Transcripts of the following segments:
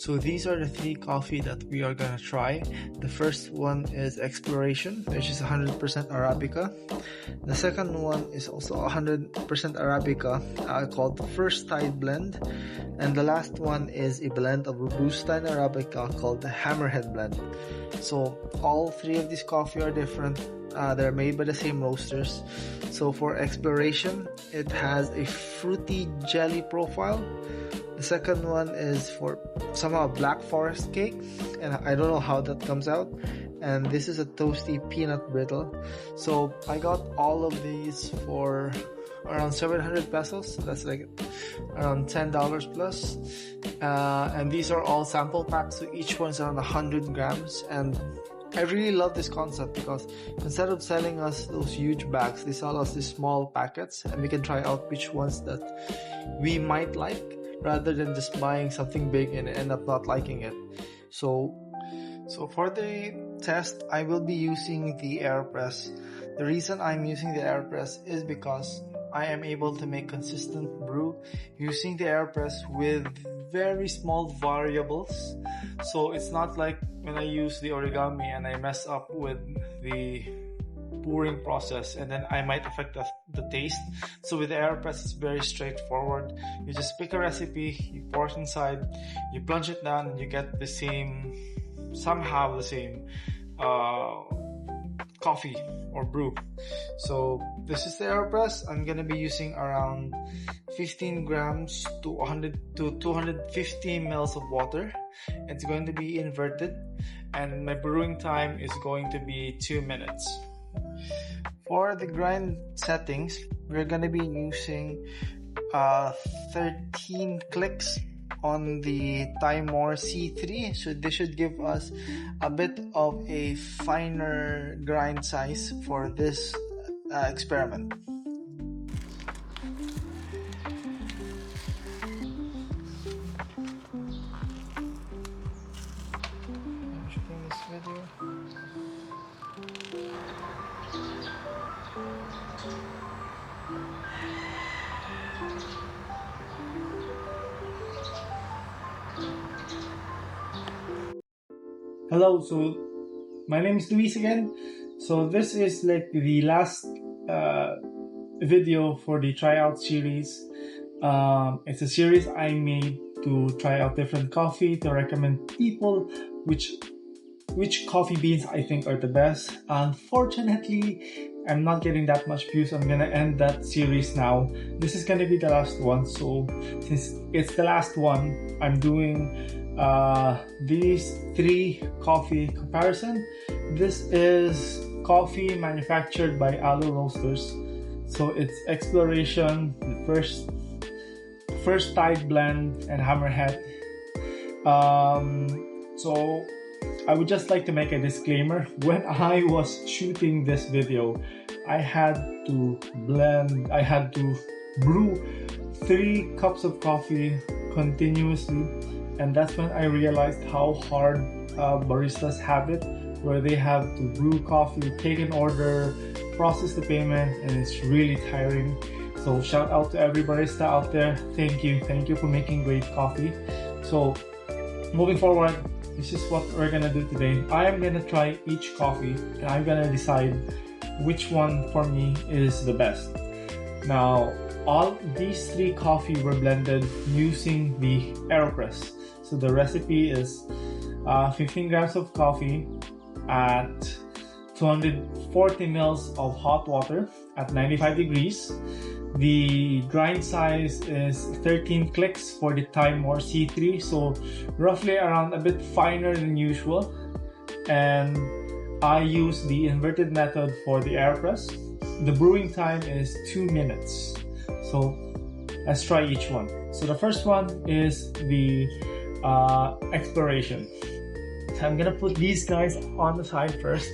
So these are the three coffee that we are gonna try. The first one is Exploration, which is 100% Arabica. The second one is also 100% Arabica, called First Tide Blend. And the last one is a blend of Robusta and Arabica called the Hammerhead Blend. So all three of these coffee are different. They're made by the same roasters. So for Exploration, it has a fruity jelly profile. The second one is for somehow Black Forest cake, and I don't know how that comes out. And this is a toasty peanut brittle. So I got all of these for around 700 pesos. That's like around $10 plus. And these are all sample packs, so each one's around 100 grams. And I really love this concept because instead of selling us those huge bags, they sell us these small packets, and we can try out which ones that we might like, rather than just buying something big and end up not liking it. So for the test, I will be using the AeroPress. The reason I'm using the AeroPress is because I am able to make consistent brew using the AeroPress with very small variables. So it's not like when I use the origami and I mess up with the pouring process, and then I might affect the taste. So with the AeroPress, it's very straightforward. You just pick a recipe, you pour it inside, you plunge it down, and you get the same, somehow the same coffee or brew. So this is the AeroPress. I'm gonna be using around 15 grams to 100 to 250 ml of water. It's going to be inverted, and my brewing time is going to be 2 minutes. For the grind settings, we're gonna be using 13 clicks on the Timor C3, so this should give us a bit of a finer grind size for this experiment. I'm shooting this video. Hello, so my name is Luis again. So this is like the last video for the Tryout series. It's a series I made to try out different coffee, to recommend people which coffee beans I think are the best. Unfortunately, I'm not getting that much views. I'm gonna end that series now. This is gonna be the last one. So since it's the last one, I'm doing these three coffee comparison. This is coffee manufactured by Allo Roasters. So it's Exploration, the first Tide Blend, and Hammerhead. So I would just like to make a disclaimer. When I was shooting this video, I had to brew 3 cups of coffee continuously, and that's when I realized how hard baristas have it, where they have to brew coffee, take an order, process the payment, and it's really tiring. So shout out to every barista out there. Thank you for making great coffee. So moving forward, this is what we're gonna do today. I am gonna try each coffee, and I'm gonna decide which one for me is the best. Now, all these 3 coffee were blended using the AeroPress. So the recipe is 15 grams of coffee at 240 ml of hot water at 95 degrees. The grind size is 13 clicks for the Timor C3, so roughly around a bit finer than usual. And I use the inverted method for the AeroPress. The brewing time is 2 minutes. So let's try each one. So the first one is the Exploration. So I'm gonna put these guys on the side first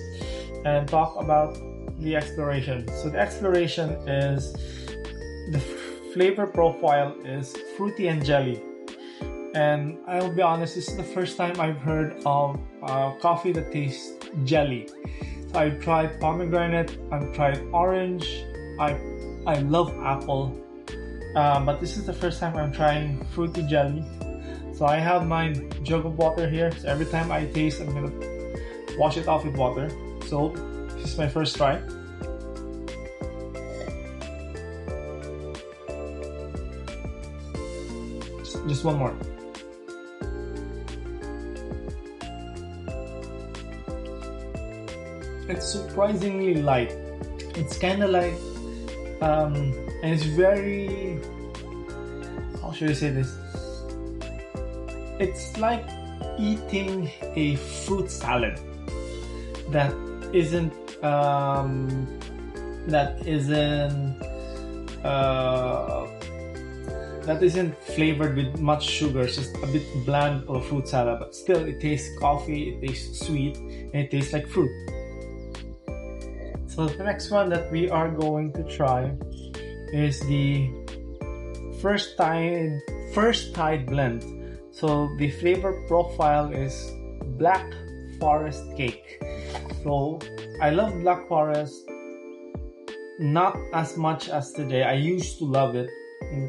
and talk about the Exploration. So the Exploration is, the flavor profile is fruity and jelly. And I'll be honest, this is the first time I've heard of coffee that tastes jelly. So I've tried pomegranate, I've tried orange, I love apple, but this is the first time I'm trying fruity jelly. So I have my jug of water here. So every time I taste, I'm gonna wash it off with water. So this is my first try. Just one more. It's surprisingly light. It's kind of like, and it's very, how should I say this? It's like eating a fruit salad that isn't flavored with much sugar. It's just a bit bland of a fruit salad, but still it tastes coffee, it tastes sweet, and it tastes like fruit. So the next one that we are going to try is the first tide blend. So the flavor profile is Black Forest cake. So I love Black Forest, not as much as today. I used to love it.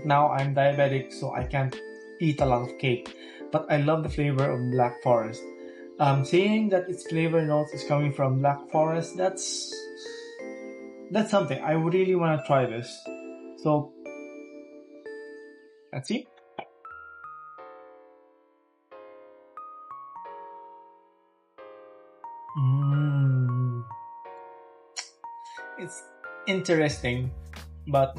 Now I'm diabetic, so I can't eat a lot of cake, but I love the flavor of Black Forest. Saying that its flavor notes is coming from Black Forest, that's something. I would really want to try this. So let's see. It's interesting, but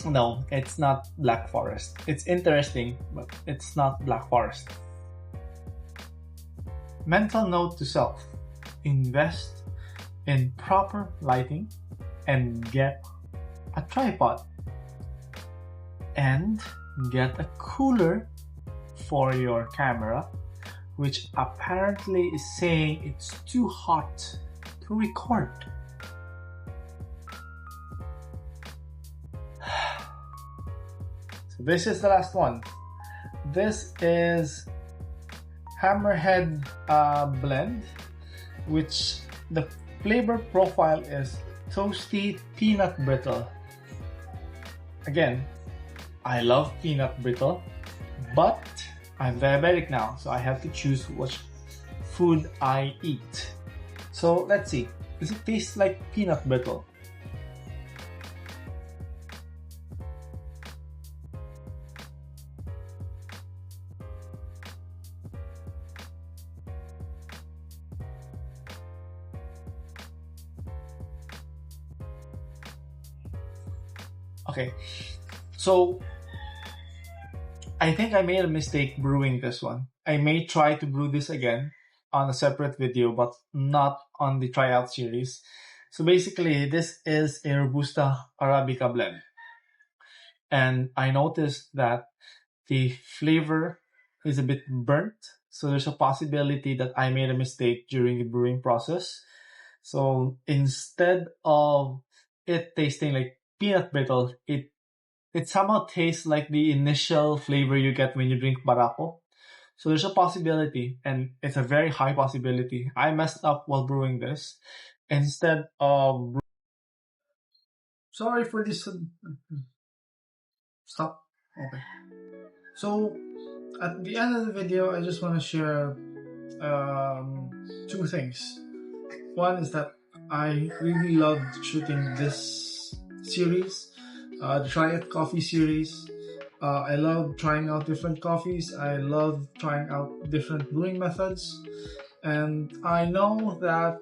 no, it's not Black Forest. It's interesting, but it's not Black Forest. Mental note to self: invest in proper lighting and get a tripod and get a cooler for your camera, which apparently is saying it's too hot to record. So this is the last one. This is Hammerhead Blend, which the flavor profile is toasty peanut brittle. Again, I love peanut brittle, but I'm diabetic now, so I have to choose which food I eat. So let's see. Does it taste like peanut brittle? Okay, so I think I made a mistake brewing this one. I may try to brew this again on a separate video, but not on the Tryout series. So basically, this is a Robusta Arabica blend. And I noticed that the flavor is a bit burnt. So there's a possibility that I made a mistake during the brewing process. So instead of it tasting like peanut brittle, it somehow tastes like the initial flavor you get when you drink Barako. So there's a possibility, and it's a very high possibility, I messed up while brewing this. Instead of... Sorry for this. Stop. Okay. So at the end of the video, I just want to share two things. One is that I really loved shooting this series, the Tryout Coffee Series. I love trying out different coffees. I love trying out different brewing methods. And I know that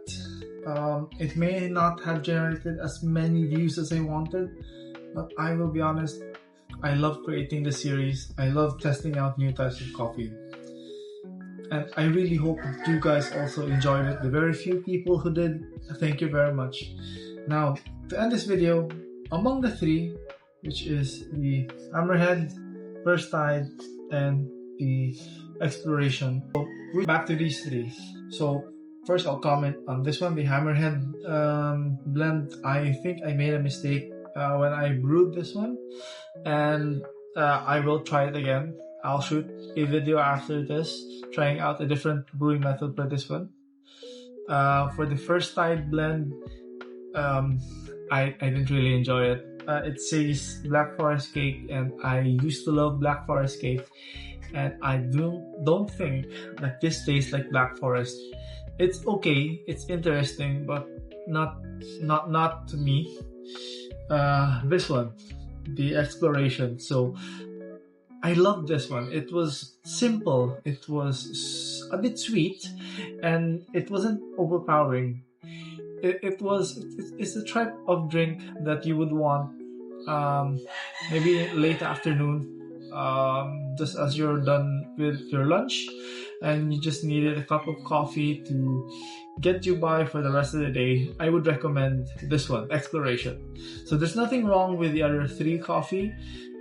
it may not have generated as many views as I wanted, but I will be honest, I love creating the series. I love testing out new types of coffee. And I really hope that you guys also enjoyed it. The very few people who did, thank you very much. Now, to end this video, among the three, which is the Hammerhead, First Tide, and the Exploration. So we're back to these three. So first I'll comment on this one, the Hammerhead blend. I think I made a mistake when I brewed this one, and I will try it again. I'll shoot a video after this, trying out a different brewing method for this one. For the First Tide blend, I didn't really enjoy it. it says Black Forest cake, and I used to love Black Forest cake, and I don't think that this tastes like Black Forest. It's okay, it's interesting, but not to me. This one, the exploration. So I love this one. It was simple. It was a bit sweet, and it wasn't overpowering. It's the type of drink that you would want, maybe late afternoon, just as you're done with your lunch, and you just needed a cup of coffee to get you by for the rest of the day. I would recommend this one, Exploration. So there's nothing wrong with the other 3 coffee.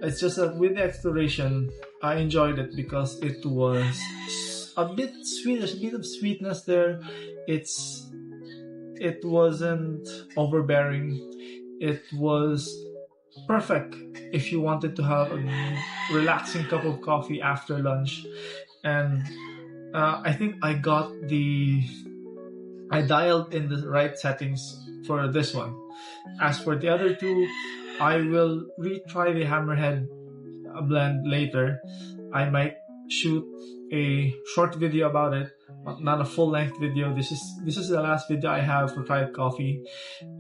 It's just that with the Exploration, I enjoyed it because it was a bit sweet. There's a bit of sweetness there. It wasn't overbearing. It was perfect if you wanted to have a relaxing cup of coffee after lunch. And I think I dialed in the right settings for this one. As for the other 2, I will retry the Hammerhead blend later. I might shoot a short video about it, not a full-length video. This is the last video I have for Tryout Coffee.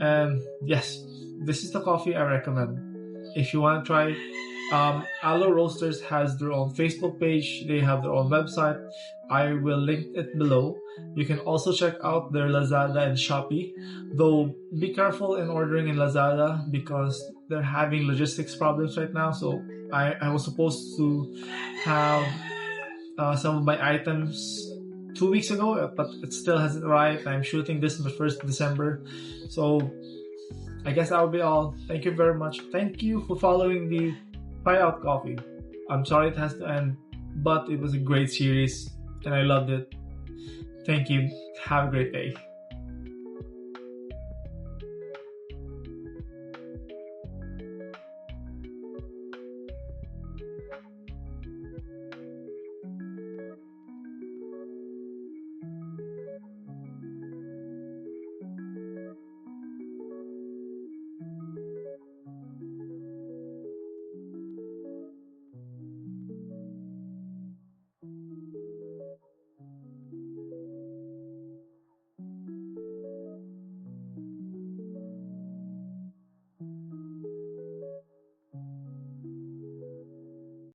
And yes, this is the coffee I recommend. If you want to try, Allo Roasters has their own Facebook page. They have their own website. I will link it below. You can also check out their Lazada and Shopee. Though be careful in ordering in Lazada because they're having logistics problems right now. So I was supposed to have some of my items 2 weeks ago, but it still hasn't arrived. I'm shooting this on the 1st of December. So I guess that will be all. Thank you very much. Thank you for following the Tryout Coffee. I'm sorry it has to end, but it was a great series and I loved it. Thank you. Have a great day.